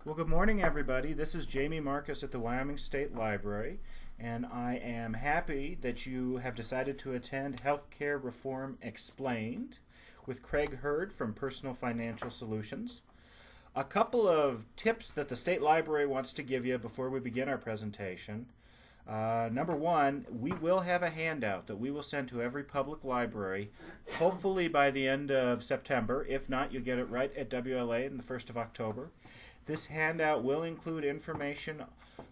Well, good morning, everybody. This is Jamie Marcus at the Wyoming State Library, and I am happy that you have decided to attend Healthcare Reform Explained with Craig Hurd from Personal Financial Solutions. A couple of tips that the State Library wants to give you before we begin our presentation. Number one, we will have a handout that we will send to every public library, hopefully by the end of September. If not, you'll get it right at WLA on the 1st of October. This handout will include information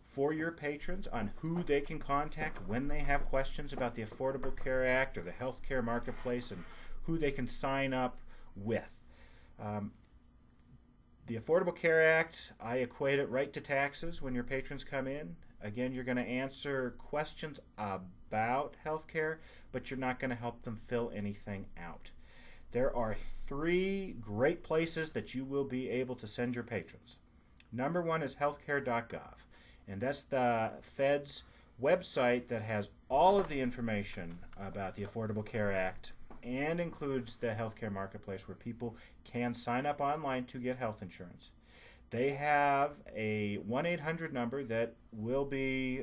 for your patrons on who they can contact when they have questions about the Affordable Care Act or the healthcare marketplace and who they can sign up with. The Affordable Care Act, I equate it right to taxes when your patrons come in. Again, you're going to answer questions about healthcare, but you're not going to help them fill anything out. There are three great places that you will be able to send your patrons. Number one is healthcare.gov, and that's the Fed's website that has all of the information about the Affordable Care Act and includes the healthcare marketplace where people can sign up online to get health insurance. They have a 1-800 number that will be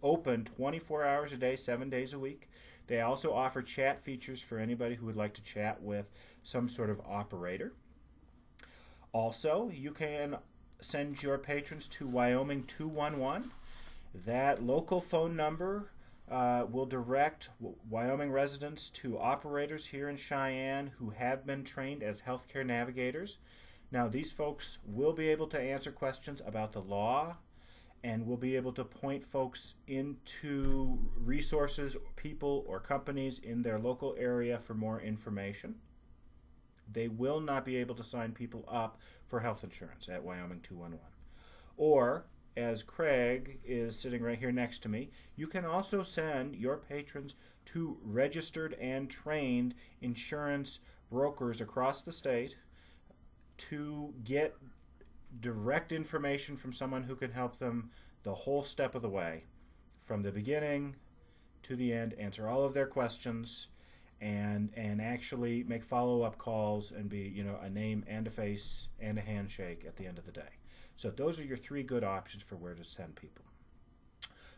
open 24 hours a day, 7 days a week. They also offer chat features for anybody who would like to chat with some sort of operator. Also, you can send your patrons to Wyoming 211. That local phone number will direct Wyoming residents to operators here in Cheyenne who have been trained as healthcare navigators. Now, these folks will be able to answer questions about the law and will be able to point folks into resources, people, or companies in their local area for more information. They will not be able to sign people up for health insurance at Wyoming 211. Or, as Craig is sitting right here next to me, you can also send your patrons to registered and trained insurance brokers across the state to get direct information from someone who can help them the whole step of the way, from the beginning to the end, answer all of their questions, and actually make follow-up calls and be, a name and a face and a handshake at the end of the day. So those are your three good options for where to send people.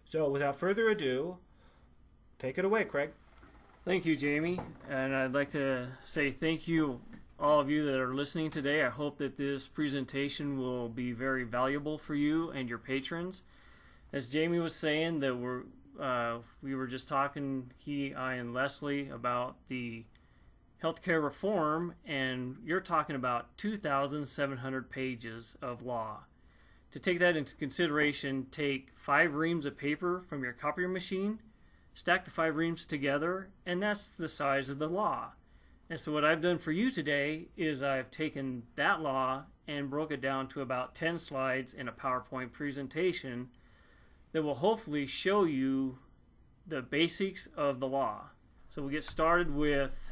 So without further ado, take it away, Craig. Thank you, Jamie. And I'd like to say thank you, all of you that are listening today. I hope that this presentation will be very valuable for you and your patrons. As Jamie was saying, that we were just talking, I, and Leslie, about the healthcare reform, and you're talking about 2,700 pages of law. To take that into consideration, take 5 reams of paper from your copier machine, stack the 5 reams together, and that's the size of the law. And so what I've done for you today is I've taken that law and broke it down to about 10 slides in a PowerPoint presentation that will hopefully show you the basics of the law. So we'll get started with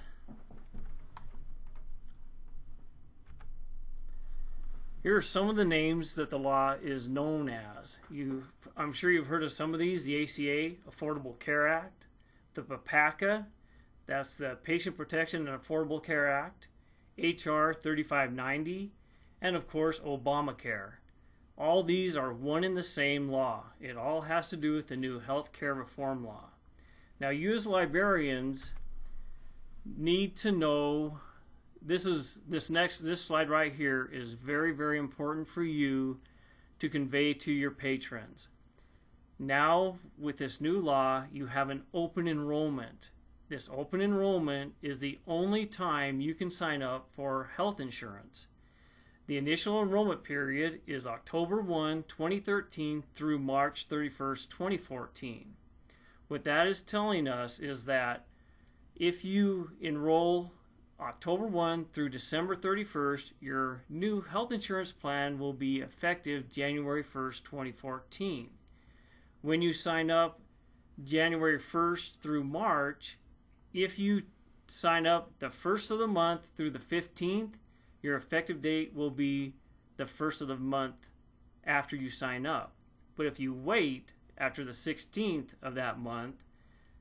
here are some of the names that the law is known as. I'm sure you've heard of some of these: the ACA, Affordable Care Act, the PPACA, that's the Patient Protection and Affordable Care Act, HR 3590, and of course Obamacare. All these are one and the same law. It all has to do with the new health care reform law. Now, you as librarians need to know this slide right here is very, very important for you to convey to your patrons. Now, with this new law, you have an open enrollment. This open enrollment is the only time you can sign up for health insurance. The initial enrollment period is October 1, 2013 through March 31st, 2014. What that is telling us is that if you enroll October 1 through December 31st, your new health insurance plan will be effective January 1st, 2014. When you sign up January 1st through March, if you sign up the 1st of the month through the 15th, your effective date will be the 1st of the month after you sign up. But if you wait after the 16th of that month,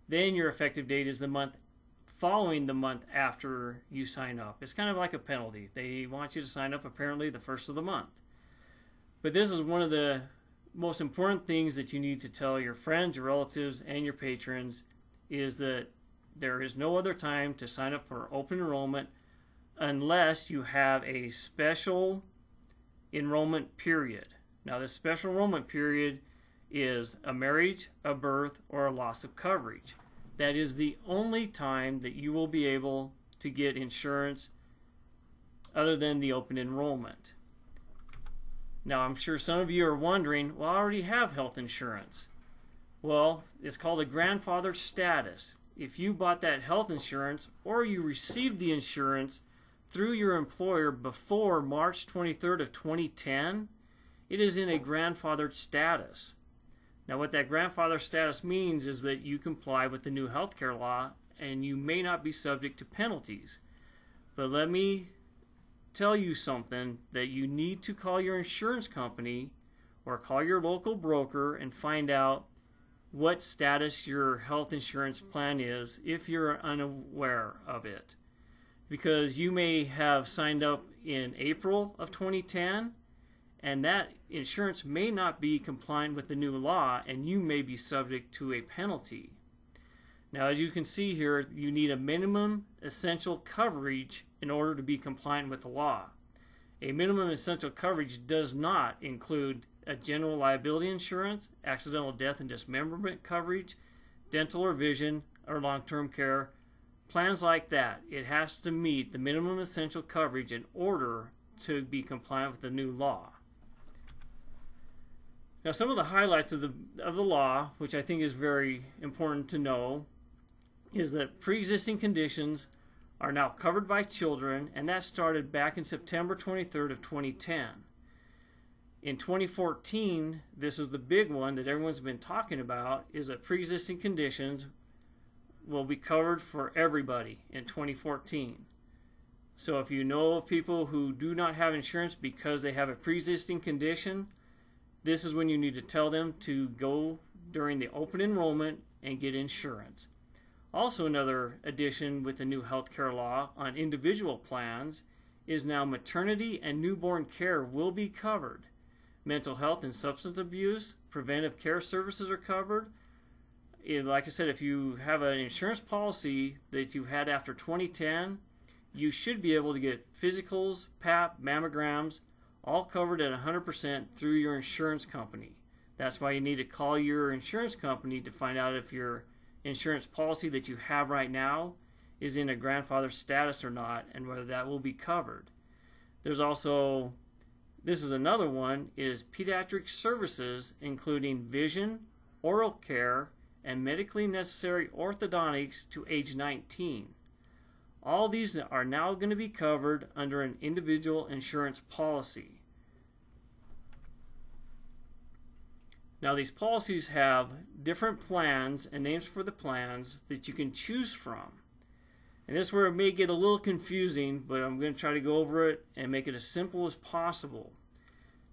then your effective date is the month following the month after you sign up. It's kind of like a penalty. They want you to sign up apparently the 1st of the month. But this is one of the most important things that you need to tell your friends, your relatives, and your patrons, is that there is no other time to sign up for open enrollment unless you have a special enrollment period. Now, this special enrollment period is a marriage, a birth, or a loss of coverage. That is the only time that you will be able to get insurance other than the open enrollment. Now, I'm sure some of you are wondering, well, I already have health insurance. Well, it's called a grandfather status. If you bought that health insurance or you received the insurance through your employer before March 23rd of 2010, it is in a grandfathered status. Now, what that grandfather status means is that you comply with the new healthcare law and you may not be subject to penalties. But let me tell you something, that you need to call your insurance company or call your local broker and find out what status your health insurance plan is if you're unaware of it. Because you may have signed up in April of 2010 and that insurance may not be compliant with the new law and you may be subject to a penalty. Now, as you can see here, you need a minimum essential coverage in order to be compliant with the law. A minimum essential coverage does not include a general liability insurance, accidental death and dismemberment coverage, dental or vision, or long-term care, plans like that. It has to meet the minimum essential coverage in order to be compliant with the new law. Now, some of the highlights of the law, which I think is very important to know, is that pre-existing conditions are now covered by children, and that started back in September 23rd of 2010. In 2014, this is the big one that everyone's been talking about, is that pre-existing conditions will be covered for everybody in 2014. So if you know of people who do not have insurance because they have a pre-existing condition, this is when you need to tell them to go during the open enrollment and get insurance. Also, another addition with the new healthcare law on individual plans is now maternity and newborn care will be covered. Mental health and substance abuse, preventive care services are covered. Like I said, if you have an insurance policy that you had after 2010, you should be able to get physicals, PAP, mammograms, all covered at 100% through your insurance company. That's why you need to call your insurance company to find out if your insurance policy that you have right now is in a grandfather status or not, and whether that will be covered. There's also, this is another one, is pediatric services, including vision, oral care, and medically necessary orthodontics to age 19. All these are now going to be covered under an individual insurance policy. Now, these policies have different plans and names for the plans that you can choose from. And this is where it may get a little confusing, but I'm going to try to go over it and make it as simple as possible.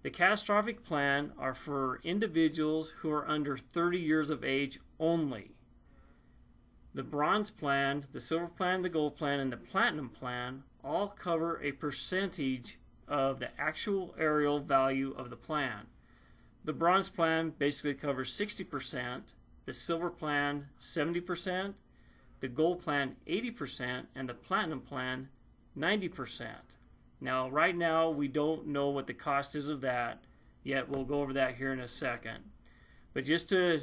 The catastrophic plan are for individuals who are under 30 years of age only. The bronze plan, the silver plan, the gold plan, and the platinum plan all cover a percentage of the actual aerial value of the plan. The bronze plan basically covers 60%, the silver plan 70%, the gold plan 80%, and the platinum plan 90%. Now, right now, we don't know what the cost is of that yet. We'll go over that here in a second. But just to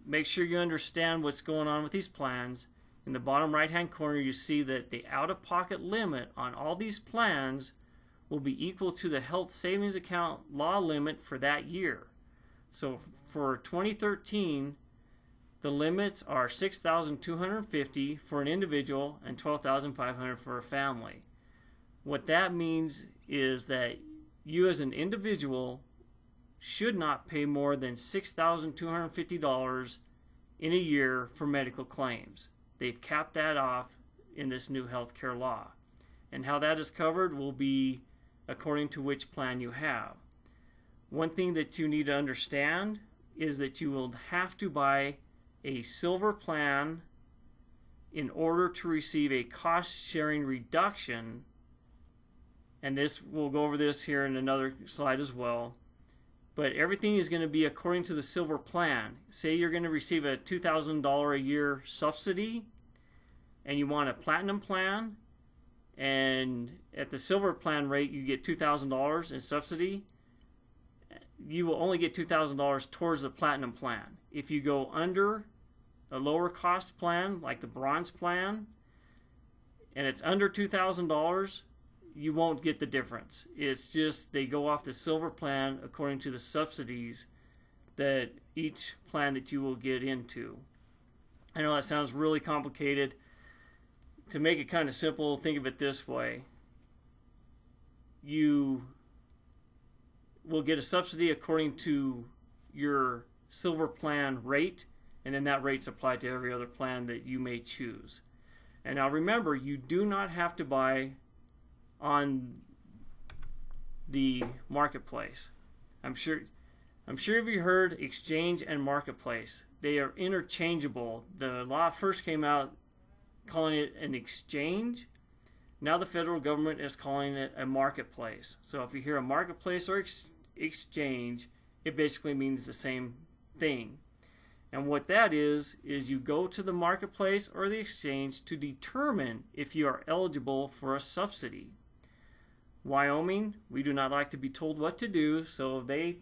make sure you understand what's going on with these plans, in the bottom right-hand corner, you see that the out-of-pocket limit on all these plans will be equal to the health savings account law limit for that year. So for 2013, the limits are $6,250 for an individual and $12,500 for a family. What that means is that you as an individual should not pay more than $6,250 in a year for medical claims. They've capped that off in this new healthcare law. And how that is covered will be according to which plan you have. One thing that you need to understand is that you will have to buy a silver plan in order to receive a cost-sharing reduction, and this we'll go over this here in another slide as well. but everything is going to be according to the silver plan. Say you're going to receive a $2,000 a year subsidy and you want a platinum plan, and at the silver plan rate you get $2,000 in subsidy. You will only get $2,000 towards the platinum plan. If you go under a lower cost plan like the bronze plan and it's under $2,000, you won't get the difference. It's just they go off the silver plan according to the subsidies that each plan that you will get into. I know that sounds really complicated. To make it kind of simple, think of it this way. You will get a subsidy according to your silver plan rate, and then that rate's applied to every other plan that you may choose. And now remember, you do not have to buy on the marketplace. I'm sure you've heard exchange and marketplace. They are interchangeable. The law first came out calling it an exchange. Now the federal government is calling it a marketplace. So if you hear a marketplace or exchange, it basically means the same thing. And what that is you go to the marketplace or the exchange to determine if you are eligible for a subsidy. Wyoming, we do not like to be told what to do, so they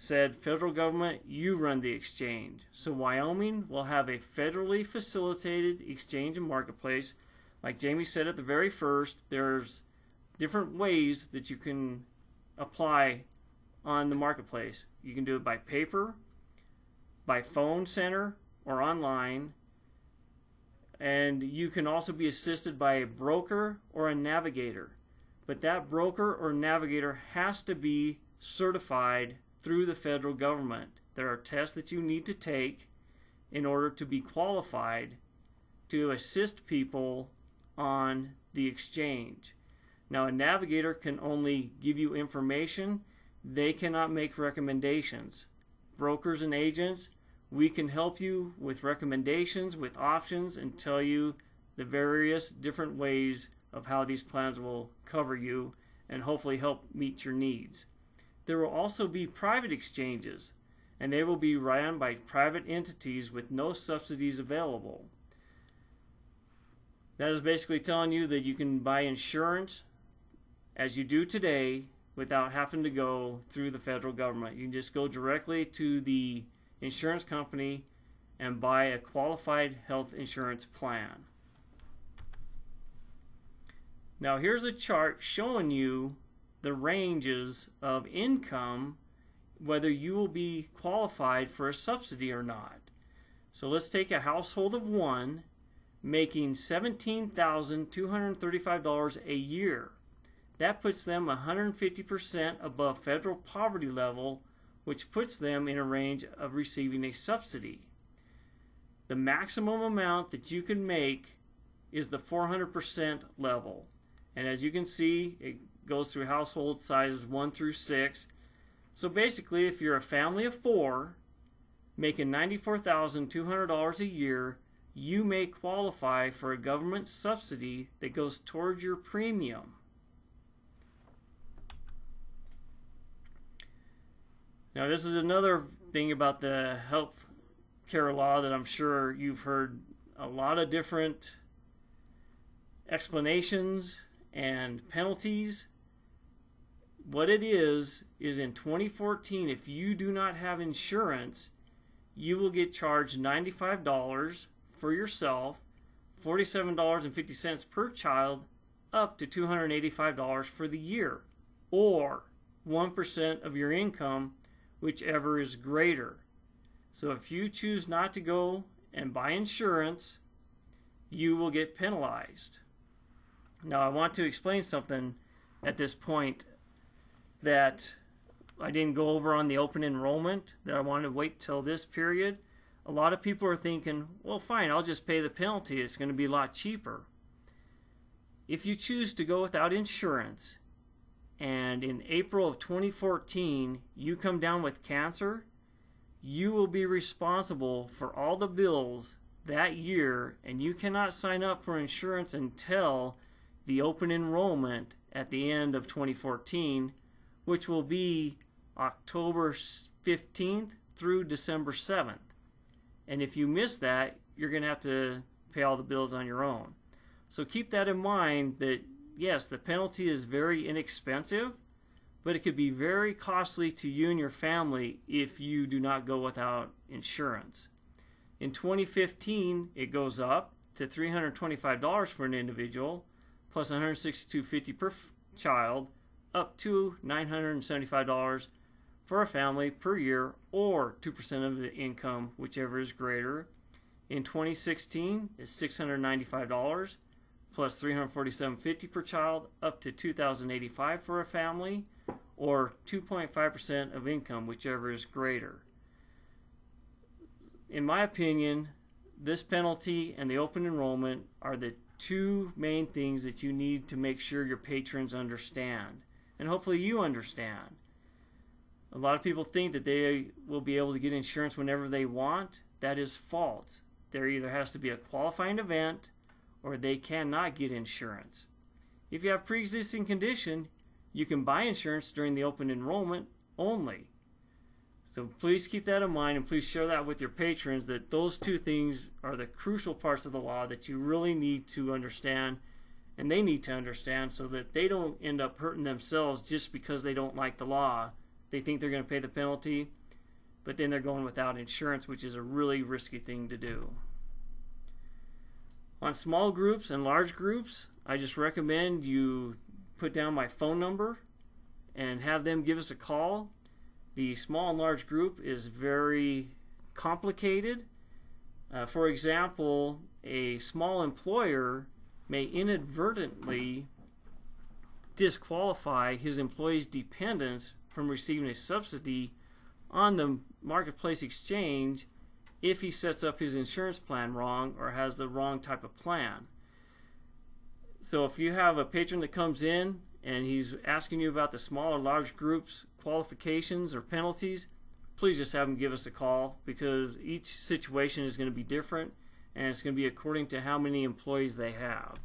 said, federal government, you run the exchange. So Wyoming will have a federally facilitated exchange and marketplace. Like Jamie said at the very first, there's different ways that you can apply on the marketplace. You can do it by paper, by phone center, or online. And you can also be assisted by a broker or a navigator. But that broker or navigator has to be certified through the federal government. There are tests that you need to take in order to be qualified to assist people on the exchange. Now, a navigator can only give you information. They cannot make recommendations. Brokers and agents, we can help you with recommendations, with options, and tell you the various different ways of how these plans will cover you and hopefully help meet your needs. There will also be private exchanges, and they will be run by private entities with no subsidies available. That is basically telling you that you can buy insurance as you do today without having to go through the federal government. You can just go directly to the insurance company and buy a qualified health insurance plan. Now here's a chart showing you the ranges of income, whether you will be qualified for a subsidy or not. So let's take a household of one making $17,235 a year. That puts them 150% above federal poverty level, which puts them in a range of receiving a subsidy. The maximum amount that you can make is the 400% level. And as you can see, it goes through household sizes 1 through 6. So basically, if you're a family of 4 making $94,200 a year, you may qualify for a government subsidy that goes towards your premium. Now, this is another thing about the health care law that I'm sure you've heard a lot of different explanations and penalties. What it is in 2014, if you do not have insurance, you will get charged $95 for yourself, $47.50 per child, up to $285 for the year, or 1% of your income, whichever is greater. So if you choose not to go and buy insurance, you will get penalized. Now, I want to explain something at this point that I didn't go over on the open enrollment, that I wanted to wait till this period. A lot of people are thinking, well, fine, I'll just pay the penalty. It's going to be a lot cheaper. If you choose to go without insurance, and in April of 2014, you come down with cancer, you will be responsible for all the bills that year, and you cannot sign up for insurance until the open enrollment at the end of 2014, which will be October 15th through December 7th. And if you miss that, you're going to have to pay all the bills on your own. So keep that in mind that, yes, the penalty is very inexpensive, but it could be very costly to you and your family if you do not go without insurance. In 2015, it goes up to $325 for an individual, plus $162.50 per child, up to $975 for a family per year, or 2% of the income, whichever is greater. In 2016, it's $695 plus $347.50 per child, up to $2,085 for a family, or 2.5% of income, whichever is greater. In my opinion, this penalty and the open enrollment are the two main things that you need to make sure your patrons understand. And hopefully you understand. A lot of people think that they will be able to get insurance whenever they want. That is false. There either has to be a qualifying event or they cannot get insurance. If you have pre-existing condition, you can buy insurance during the open enrollment only. So please keep that in mind, and please share that with your patrons, that those two things are the crucial parts of the law that you really need to understand, and they need to understand, so that they don't end up hurting themselves just because they don't like the law. They think they're going to pay the penalty, but then they're going without insurance, which is a really risky thing to do. On small groups and large groups, I just recommend you put down my phone number and have them give us a call. The small and large group is very complicated. For example, a small employer may inadvertently disqualify his employees' dependents from receiving a subsidy on the marketplace exchange if he sets up his insurance plan wrong or has the wrong type of plan. So if you have a patron that comes in and he's asking you about the small or large groups qualifications or penalties, please just have him give us a call, because each situation is going to be different and it's going to be according to how many employees they have.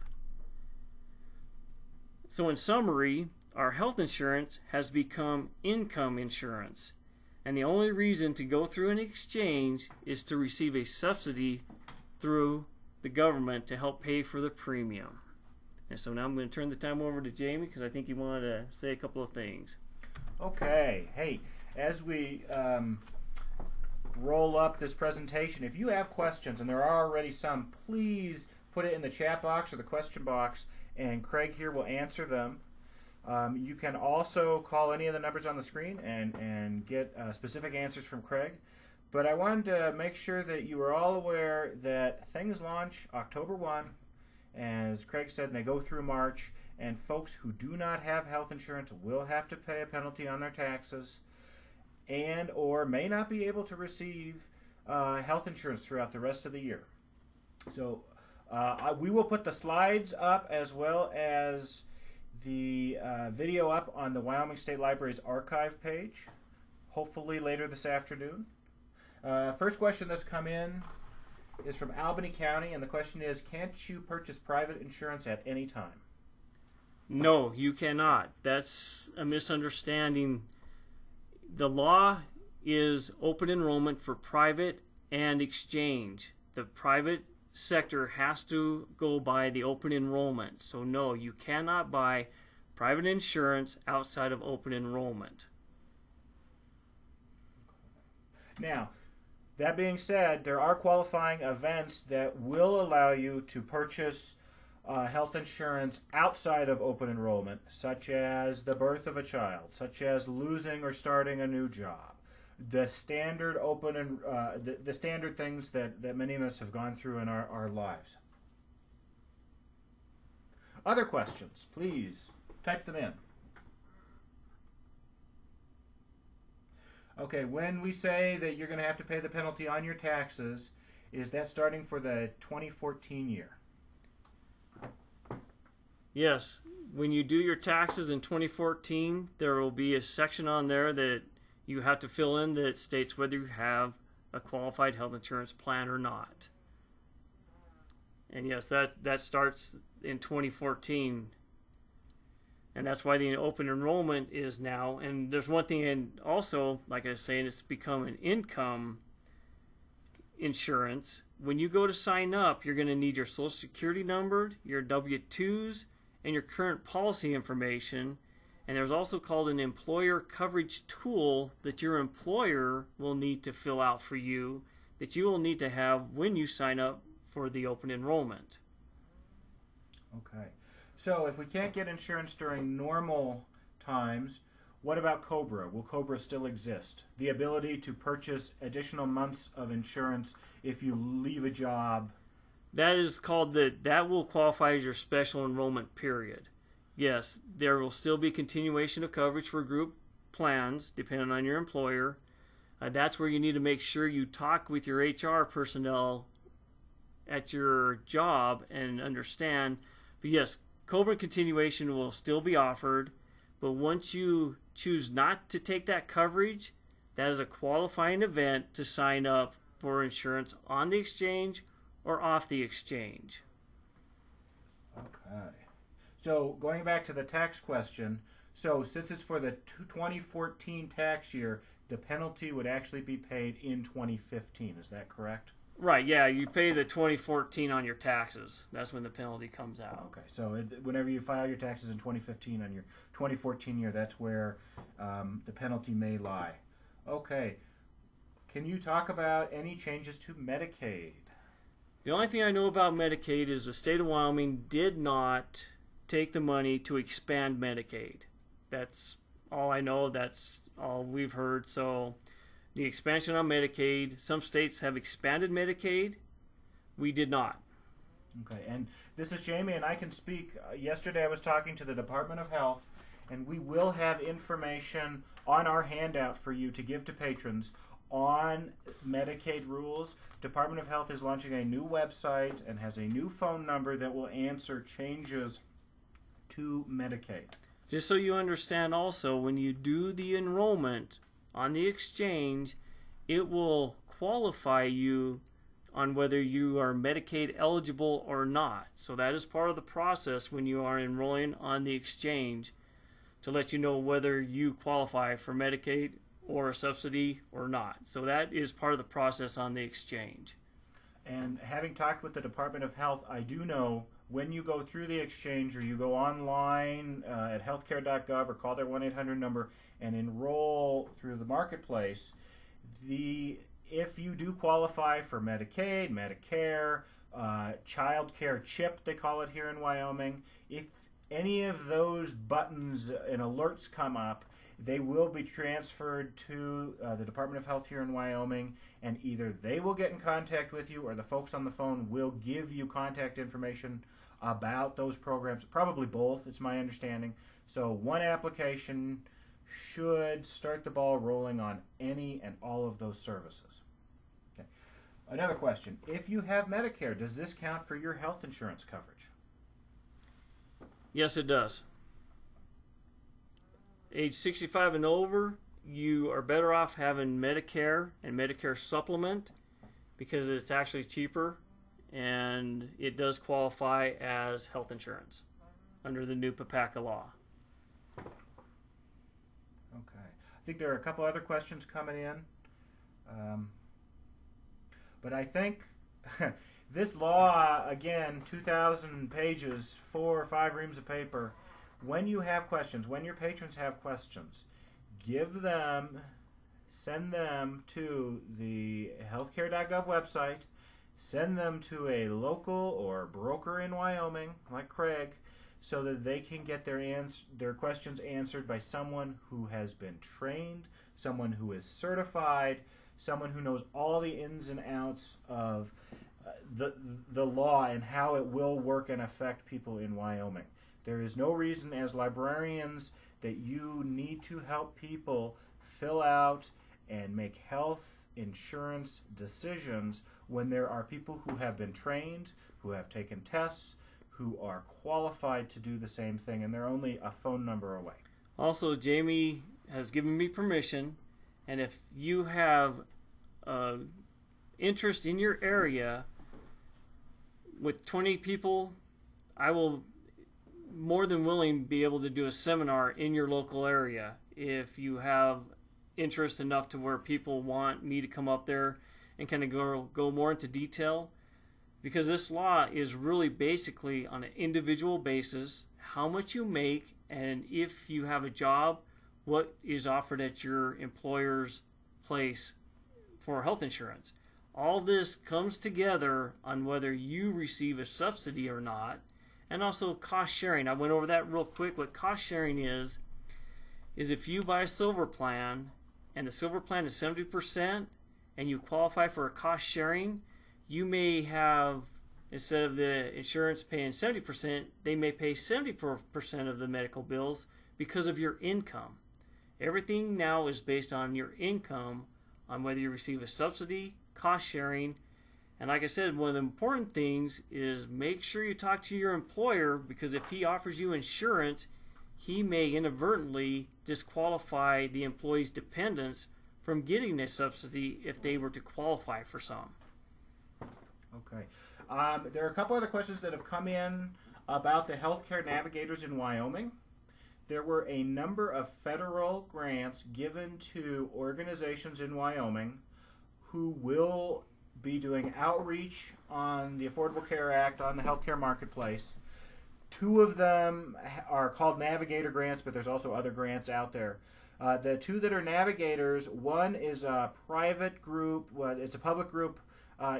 So in summary, our health insurance has become income insurance, and the only reason to go through an exchange is to receive a subsidy through the government to help pay for the premium. And so now I'm going to turn the time over to Jamie, because I think he wanted to say a couple of things. Okay. Hey, as we roll up this presentation, if you have questions, and there are already some, please put it in the chat box or the question box, and Craig here will answer them. You can also call any of the numbers on the screen and get specific answers from Craig. But I wanted to make sure that you were all aware that things launch October 1, as Craig said, and they go through March. And folks who do not have health insurance will have to pay a penalty on their taxes, and or may not be able to receive health insurance throughout the rest of the year. So we will put the slides up, as well as the video up on the Wyoming State Library's archive page, hopefully later this afternoon. First question that's come in is from Albany County, and the question is, can't you purchase private insurance at any time? No, you cannot. That's a misunderstanding. The law is open enrollment for private and exchange. The private sector has to go by the open enrollment. So no, you cannot buy private insurance outside of open enrollment. Now, that being said, there are qualifying events that will allow you to purchase health insurance outside of open enrollment, such as the birth of a child, such as losing or starting a new job. The standard the standard things that many of us have gone through in our lives. Other questions, please type them in. Okay, when we say that you're going to have to pay the penalty on your taxes, is that starting for the 2014 year? Yes. When you do your taxes in 2014, there will be a section on there that you have to fill in that states whether you have a qualified health insurance plan or not. And yes, that starts in 2014. And that's why the open enrollment is now. And there's one thing, and also, like I was saying, it's become an income insurance. When you go to sign up, you're going to need your social security number, your W-2s, and your current policy information. And there's also called an employer coverage tool that your employer will need to fill out for you, that you will need to have when you sign up for the open enrollment. Okay. So if we can't get insurance during normal times, what about COBRA? Will COBRA still exist? The ability to purchase additional months of insurance if you leave a job. That is called that will qualify as your special enrollment period. Yes, there will still be continuation of coverage for group plans, depending on your employer. That's where you need to make sure you talk with your HR personnel at your job and understand. But yes, COBRA continuation will still be offered, but once you choose not to take that coverage, that is a qualifying event to sign up for insurance on the exchange or off the exchange. Okay. So going back to the tax question, so since it's for the 2014 tax year, the penalty would actually be paid in 2015. Is that correct? Right, yeah, you pay the 2014 on your taxes. That's when the penalty comes out. Okay, so whenever you file your taxes in 2015 on your 2014 year, that's where the penalty may lie. Okay, can you talk about any changes to Medicaid? The only thing I know about Medicaid is the state of Wyoming did not take the money to expand Medicaid. That's all I know. That's all we've heard. So the expansion on Medicaid, some states have expanded Medicaid. We did not. Okay, and this is Jamie, and I can speak. Yesterday I was talking to the Department of Health, and we will have information on our handout for you to give to patrons on Medicaid rules. Department of Health is launching a new website and has a new phone number that will answer changes to Medicaid. Just so you understand also, when you do the enrollment on the exchange, it will qualify you on whether you are Medicaid eligible or not. So that is part of the process when you are enrolling on the exchange, to let you know whether you qualify for Medicaid or a subsidy or not. So that is part of the process on the exchange. And having talked with the Department of Health, I do know when you go through the exchange or you go online at healthcare.gov or call their 1-800 number and enroll through the marketplace, if you do qualify for Medicaid, Medicare, child care chip, they call it here in Wyoming, if any of those buttons and alerts come up, they will be transferred to the Department of Health here in Wyoming, and either they will get in contact with you or the folks on the phone will give you contact information about those programs. Probably both, it's my understanding. So one application should start the ball rolling on any and all of those services. Okay. Another question. If you have Medicare, does this count for your health insurance coverage? Yes, it does. Age 65 and over, you are better off having Medicare and Medicare Supplement because it's actually cheaper and it does qualify as health insurance under the new PPACA law. Okay. I think there are a couple other questions coming in. But I think this law, again, 2,000 pages, 4 or 5 reams of paper. When you have questions, when your patrons have questions, send them to the healthcare.gov website, send them to a local or broker in Wyoming, like Craig, so that they can get their questions answered by someone who has been trained, someone who is certified, someone who knows all the ins and outs of the law and how it will work and affect people in Wyoming. There is no reason as librarians that you need to help people fill out and make health insurance decisions when there are people who have been trained, who have taken tests, who are qualified to do the same thing, and they're only a phone number away. Also, Jamie has given me permission, and if you have interest in your area with 20 people, I will more than willing to be able to do a seminar in your local area if you have interest enough to where people want me to come up there and kind of go more into detail, because this law is really basically on an individual basis, how much you make, and if you have a job, what is offered at your employer's place for health insurance. All this comes together on whether you receive a subsidy or not, and also cost sharing. I went over that real quick. What cost sharing is if you buy a silver plan and the silver plan is 70% and you qualify for a cost sharing, you may have, instead of the insurance paying 70%, they may pay 70% of the medical bills because of your income. Everything now is based on your income, on whether you receive a subsidy, cost sharing. And like I said, one of the important things is make sure you talk to your employer, because if he offers you insurance, he may inadvertently disqualify the employee's dependents from getting a subsidy if they were to qualify for some. Okay. There are a couple other questions that have come in about the healthcare navigators in Wyoming. There were a number of federal grants given to organizations in Wyoming who will be doing outreach on the Affordable Care Act, on the healthcare marketplace. Two of them are called Navigator grants, but there's also other grants out there. The two that are Navigators, one is a private group, it's a public group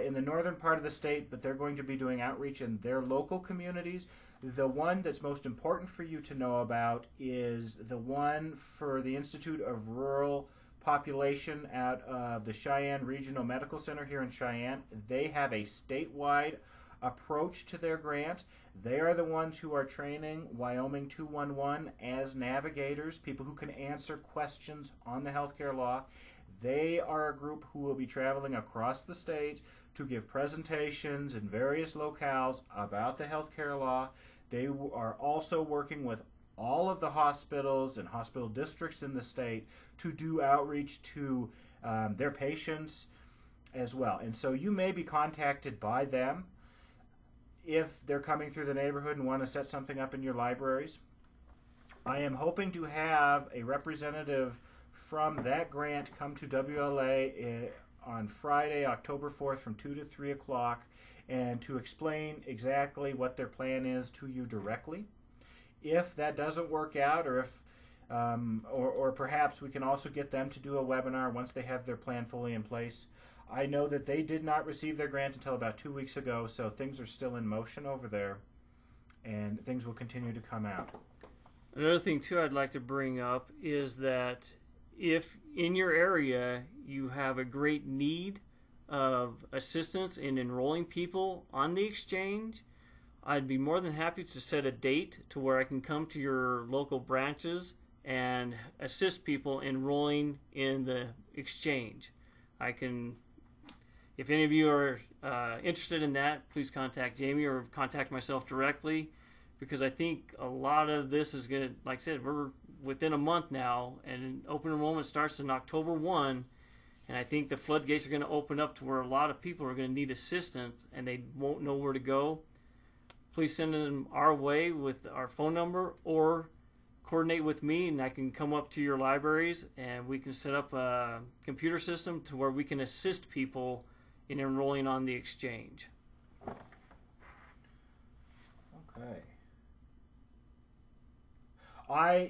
in the northern part of the state, but they're going to be doing outreach in their local communities. The one that's most important for you to know about is the one for the Institute of Rural Population out of the Cheyenne Regional Medical Center here in Cheyenne. They have a statewide approach to their grant. They are the ones who are training Wyoming 211 as navigators, people who can answer questions on the healthcare law. They are a group who will be traveling across the state to give presentations in various locales about the healthcare law. They are also working with all of the hospitals and hospital districts in the state to do outreach to their patients as well. And so you may be contacted by them if they're coming through the neighborhood and want to set something up in your libraries. I am hoping to have a representative from that grant come to WLA on Friday, October 4th from 2 to 3 o'clock, and to explain exactly what their plan is to you directly. If that doesn't work out, or if or perhaps we can also get them to do a webinar once they have their plan fully in place. I know that they did not receive their grant until about 2 weeks ago, so things are still in motion over there, and things will continue to come out. Another thing, too, I'd like to bring up is that if in your area you have a great need of assistance in enrolling people on the exchange, I'd be more than happy to set a date to where I can come to your local branches and assist people enrolling in the exchange. If any of you are interested in that, please contact Jamie or contact myself directly, because I think a lot of this is going to, like I said, we're within a month now, and open enrollment starts in October 1, and I think the floodgates are going to open up to where a lot of people are going to need assistance and they won't know where to go. Please send them our way with our phone number, or coordinate with me and I can come up to your libraries and we can set up a computer system to where we can assist people in enrolling on the exchange. Okay.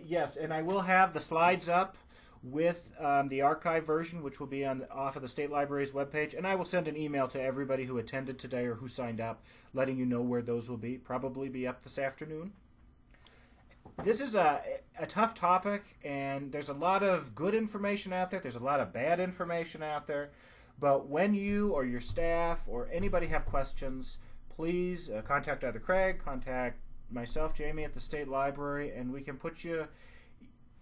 Yes, and I will have the slides up with the archive version, which will be off of the State Library's webpage, and I will send an email to everybody who attended today or who signed up, letting you know where those will be. Probably be up this afternoon. This is a tough topic, and there's a lot of good information out there. There's a lot of bad information out there. But when you or your staff or anybody have questions, please contact either Craig, contact myself, Jamie, at the State Library, and we can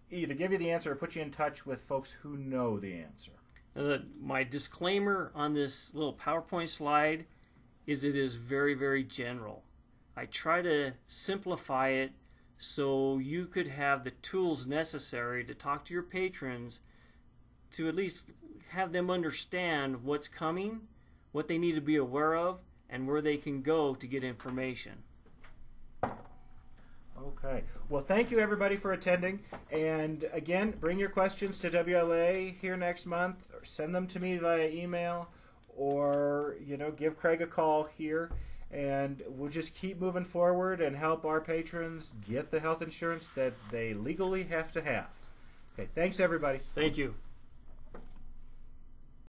either give you the answer or put you in touch with folks who know the answer. My disclaimer on this little PowerPoint slide is it is very, very general. I try to simplify it so you could have the tools necessary to talk to your patrons to at least have them understand what's coming, what they need to be aware of, and where they can go to get information. Okay. Well, thank you everybody for attending. And again, bring your questions to WLA here next month, or send them to me via email, or give Craig a call here, and we'll just keep moving forward and help our patrons get the health insurance that they legally have to have. Okay. Thanks everybody. Thank you.